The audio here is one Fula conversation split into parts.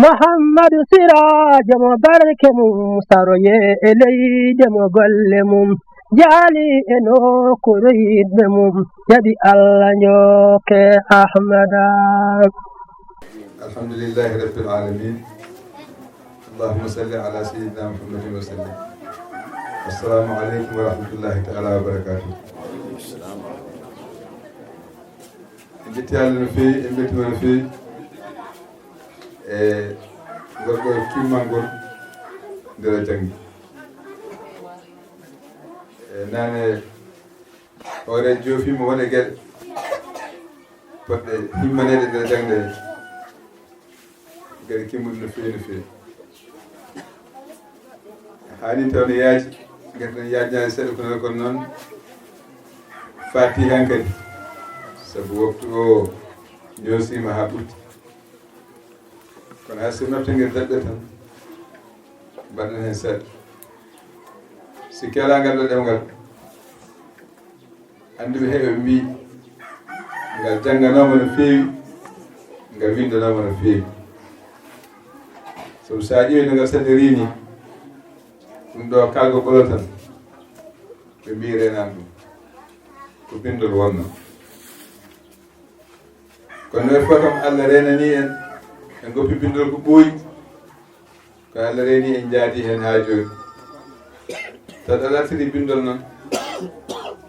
محمد سراج مبارك مستروي إلي دم قلمم جالي إنو كريد مم يدي الله نيوك أحمد. الحمد لله رب العالمين. اللهم صل على سيدنا محمد وسلم. السلام عليكم ورحمة الله تعالى وبركاته. إنبتي على في إنبتي من في غرغر كيمانغول درجاني. نانا أوري جوفي موانا جل. بدي هيمانة درجاني. gari kimmudi no feewi no feewi haani tawne yaaji gati tan yaajani seeɗa kono kono noon faati han kadi sabu waktu o ñoosima ha ɓurti kono ha so noftingel daɗɗo tan mbaɗɗon hen seeɗa sikki ala ngal ɗo ɗemngal anduɓe heɓe mbi ngal jannganoma no feewi ngal windanoma no feewi so sa ƴeewi no ngal saɗirini ɗum ɗo kalgo ɓolo tan ɓe mbi renan ɗum ko bindol wonno kono noon fof kam Allah renani en goppi bindol ko ɓooyi ko Allah reni en jaadi hen ha joni tawa alartiri bindol noon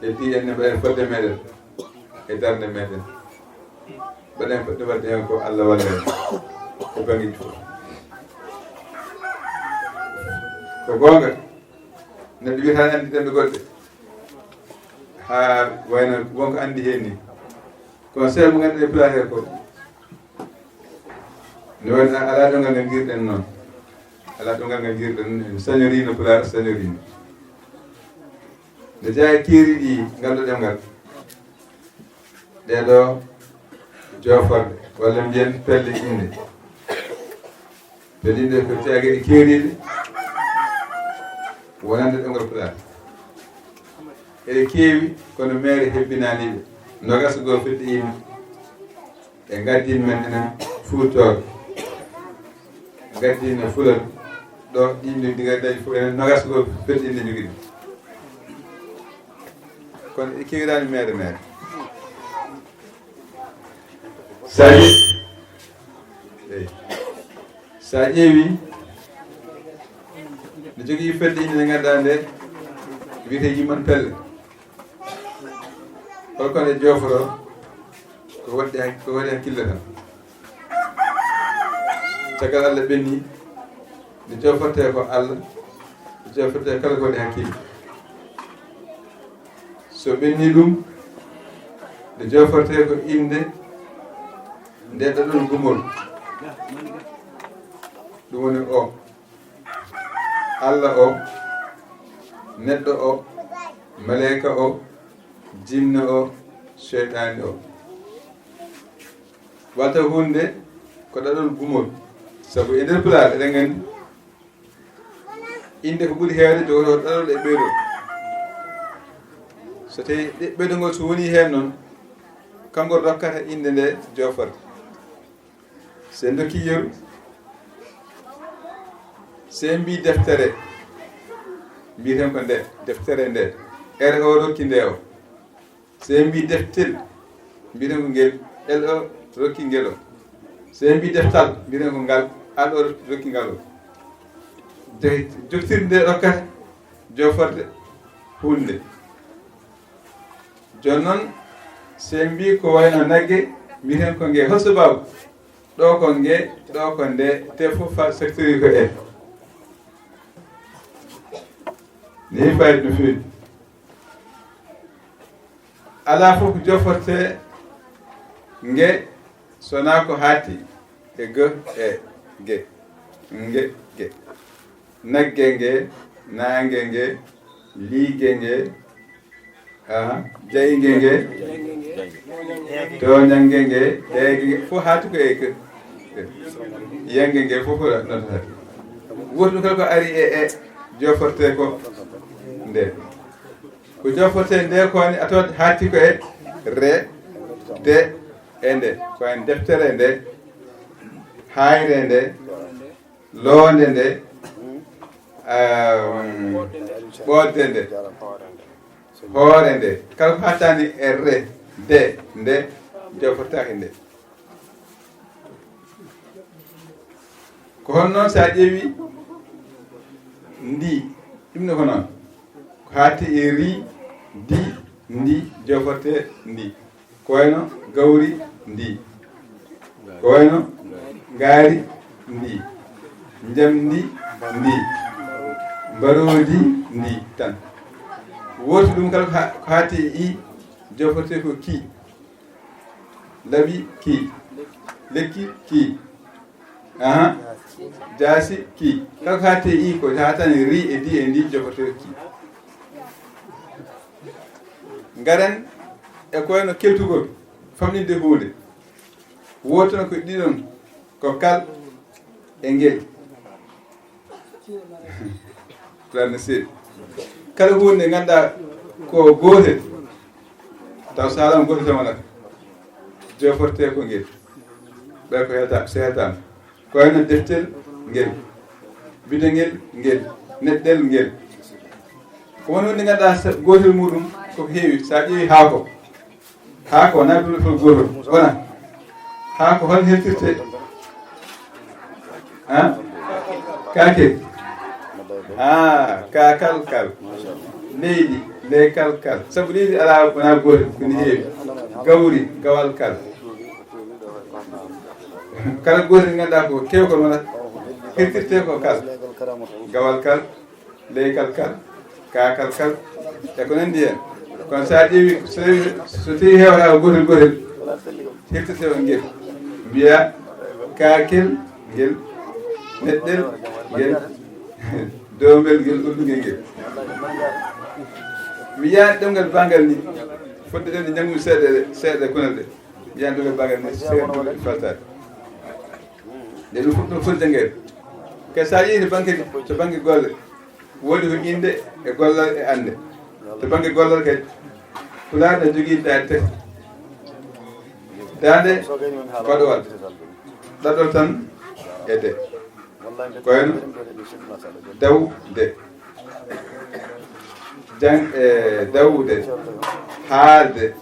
e fi enne mbaɗen fodde meɗen e darde meɗen mbaɗen fodde wadde hen ko Allah walla en e banggueji fof ko gonga neɗɗo wiyata andi ɗemɓe goɗɗe ha wayno wonko andi hen ni kono seeɗa mo ganduɗa e pulaar he ko ne wayno ala ɗongal ngal guirɗen noon ala ɗongal ngal guirɗen sañorino pulaar sañorino nde jeeya kiiri ɗi ngalɗo ɗemgal ɗeɗo joforde walla mbiyen pelle inde pelle inde ko jeeyagueɗe keeriɗe wonande ɗemgal pulaar eɗe keewi kono maire hebbinaniɓe nogas goo fedɗima e gaddin men enen Fuutoɓe gaddino Fulor ɗo ɗinde digaddaji fof enen nogas goo fedɗinde jogui ɗum kono ɗe keewirani maire sa ƴeewi ne jogii fedde inde nde ngannduɗaa nde wiyetee yimman pelle holkono e jooforo ko waɗi hakkille tan caggal Allah ɓenni nde joofortee ko Allah nde joofortee kala ko waɗi hakkille so ɓenni ɗum nde joofortee ko inde nde ɗaɗon gumol ɗum woni o Allah o neɗɗo o maleyka o jinne o seytani o walta hunde ko ɗaɗol gumol sabu e nder pulaar eɗen gandi inde ko ɓuri heewde jogoto ɗaɗol e ɓeydol so tawi ɓeydol so woni hen noon kangol rokkata inde nde joforde sen dokki yeru sen mbi deftere mbiten ko nde deftere nde ere o rokki nde o sen mbi deftel mbiten ko ngel el o rokki ngel o sen mbi deftal mbiten ko ngal al o rokki ngal o joftirde nde rokkata joforde hunde joni noon sen mbi ko wayno nagge mbiten ko nge holso baw ɗo ko nge ɗo ko nde te fof fa secteur ko e ni fayde no feewi ala fof ko joforte nge sona ko haatti e g e ge nge ge nagge nge naange nge liige nge jayge nge toñange nge deege nge fof haatti ko e g yange nge fof notata woto kala ko ari e joforte ko nde ko joforte nde koni atot haatti ko e re de e nde ko en deftere nde hayre nde loonde nde ɓoodde nde hoore nde kala ko hattani e re nde jofortaki nde ko hon noon sa ƴeewi ndi ɗumne ko noon ko hatti e ri ndi joforte ndi ko wayno gawri ndi ko wayno ngaari ndi jamdi ndi mbarodi ndi tan wooti ɗum kala ko hatti e i joforte ko ki laɓi ki lekki ki jaasi ki kala ko hatti e i ko hatani ri e di e ndi joforte ko ki ngaren e ko wayno keltugol famɗinde hunde wotono ko ɗiɗon ko kal e ngel planne seeɗi kala hunde ganduɗa ko gotel taw salam gotel tan wonata joforte ko ngel ɓay ko helta so heltama ko wayno deftel ngel bide ngel neɗɗel ngel ko woni hunde ganduɗa gotel muɗum koko heewi sa ƴeewi haako naɓiɗo fo gotol wona haako hol heltirte kaake kakal leydi leykal kal sabu leydi ala wona gotel koni heewi gawri gawal kal kala gotel ganduɗa ko kewkon wonata hirtirte ko kal gawal kal leykal kal kakal kal e ko nandi hen kono sa ƴeewi so tawi hewata ko gotel hirtirte ko ngel mbiya kakel ngel neɗɗel ngel dowbel ngel uddugel ngel mi yiyani ɗemgal bangal ni fodde ɗen ɗe jangumi seeɗa kunal ɗe mi yiyani ɗemgal bangal ni seeɗa faltade nde ɗum foti janggede kay sa yeehi to banggue golle woodi ko inde e gollal e ande to banggue gollal kadi pulaar ne jogui dade tati dande baɗowal ɗaɗol tan e de koyno dawde dawde haalde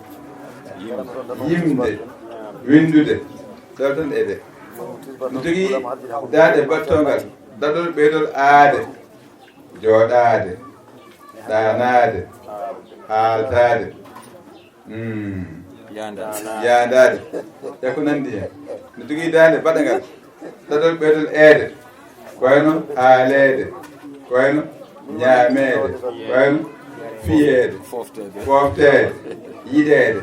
yimde windude ɗaɗol tan e de mi jogui dade battogal ɗaɗol ɓeydol aade jooɗaade ɗaanaade haaltaade yaandaade e ko nandi hen mi jogui dande baɗagal ɗaɗol ɓeydol eede ko wayno haaleede ko wayno ñaameede ko wayno fiyeede fofteede yiɗeede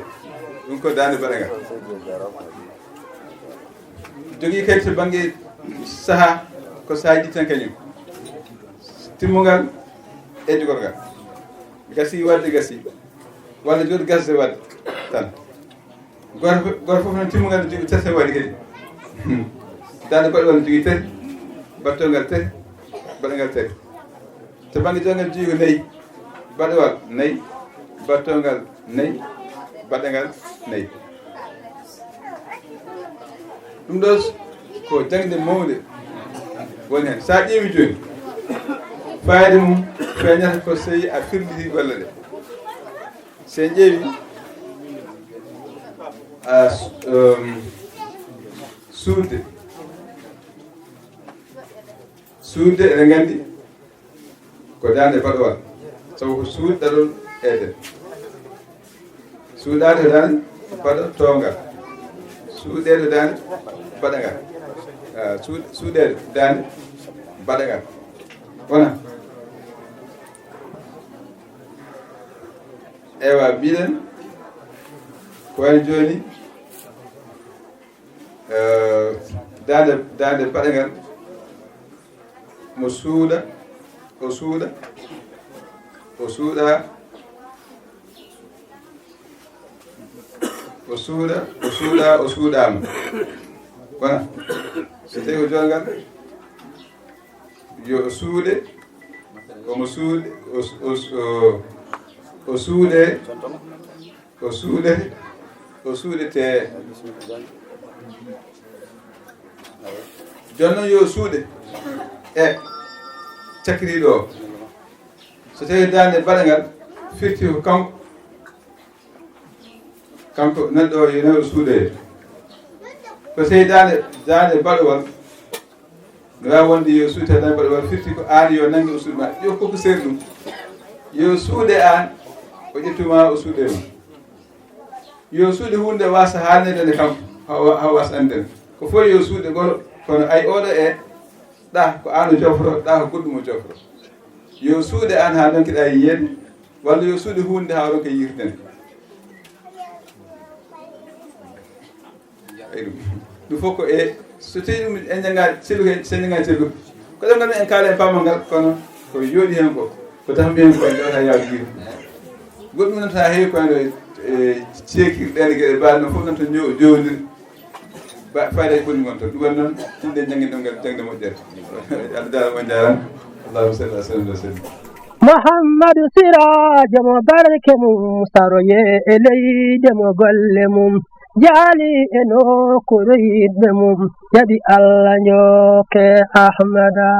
ɗum ko dande baɗagal jogii kadi to baŋnge saha ko sahaaji tan kañum timmugal ejjugol ngal gasi wadde gasi walla joni gasde wadde tan goto fof noon timmugal ne jogii tati waɗi kadi dande baɗe walla jogii tati battongal tati baɗangal tati to baŋnge jongal jogii ko nayyi baɗewal nayyi battongal nayyi baɗangal nayyi ɗum ɗo ko jangde mawde woni hen sa ƴeewi joni fayida mum feeñata ko so tawi a firliti golle ɗe sen ƴeewi suudde eɗen gandi ko dande baɗowal sabu ko suuɗɗaɗol eeden suuɗade ko dande baɗo tongal suuɗede dande baɗagal suuɗede dande baɗagal wona ewa mbiɗen ko wayno joni dande baɗagal mo suuɗa o suuɗa o suuɗa o suuɗa o suuɗa o suuɗama wona so tawi ko jongal yo suuɗe omo suuɗe o suuɗe o suuɗe o suuɗete joni noon yo suuɗe e cakiriɗo o so tawi dande baɗangal firti ko kanko nanɗo o yo nawɗo suuɗoye ko tawi dande baɗowal no wawi wonde yo suude dande baɗowal firti ko an yo nangue o suuɗe ma yo koko seeri ɗum yo suuɗe an o ƴettuma o suuɗe ma yo suuɗe hunde wasa haalnede nde kanko ha wasa andede ko fof yo suuɗe goto kono ay oɗo ɗa ko an o joforo ɗa ko goɗɗum o joforo yo suuɗe an ha donkiɗa yiyede walla yo suuɗe hunde ha ronka yirtede ɗum fof ko so tawi ɗum en jangga selluke sendinga selluke ko ɗum ganduɗa en kaala e pamal ngal kono ko yooɗi hen ko dambi hen ko jewata yawde yirde goɗɗum noon ta heewi koyno ceekirɗeɗe gueɗe mbaɗe noon fof noon to jowdiri fayda ɓonni gon toon ɗum waɗi noon tinde jangguin ɗum ngal jangde moƴƴere Allah jarama on jarama allahuma salli ala sallam wa sallim Muhammadu Sirajo mo barke mum saroye e leyde mo golle mum jaali e nokkuure yidɓe mum jaɓi Allah njokke Ahmada